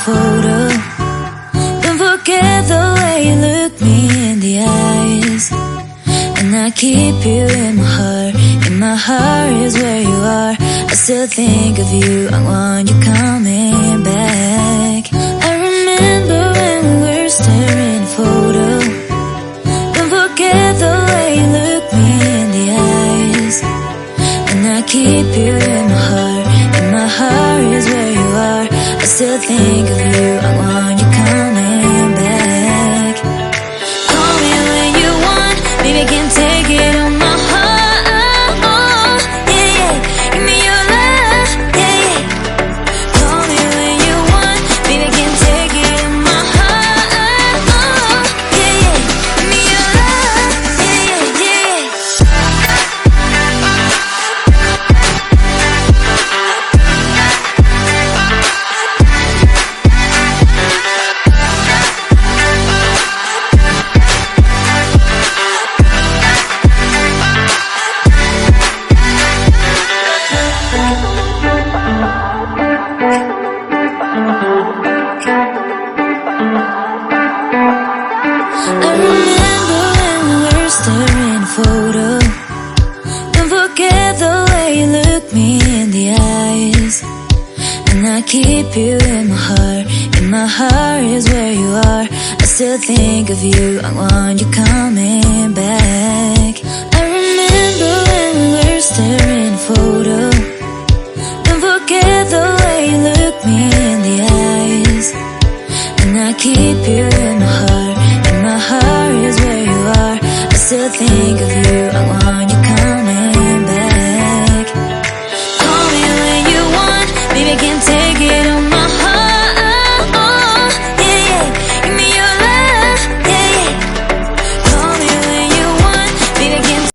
photo. Don't forget the way you look me in the eyes. And I keep you in my heart. In my heart is where you are. I still think of you, I want you coming back. I remember when we were staring at a photo. Don't forget the way you look me in the eyes. And I keep you in my heart. In my heart is where you are. I still think of you, I want you coming back. Call me when you want, baby, I can take it on my heart. Yeah, yeah, give me your love, yeah, yeah. Call me when you want, baby, I can take it on my heart. Yeah, yeah, give me your love, yeah, yeah, yeah. I remember when we were staring at a photo. Don't forget the way you look me in the eyes. And I keep you in my heart. In my heart is where you are. I still think of you, I want you coming back. I remember when we were staring at a photo. Don't forget the way you look me in the eyes. And I keep you in my heart. In my heart is where you are. I still think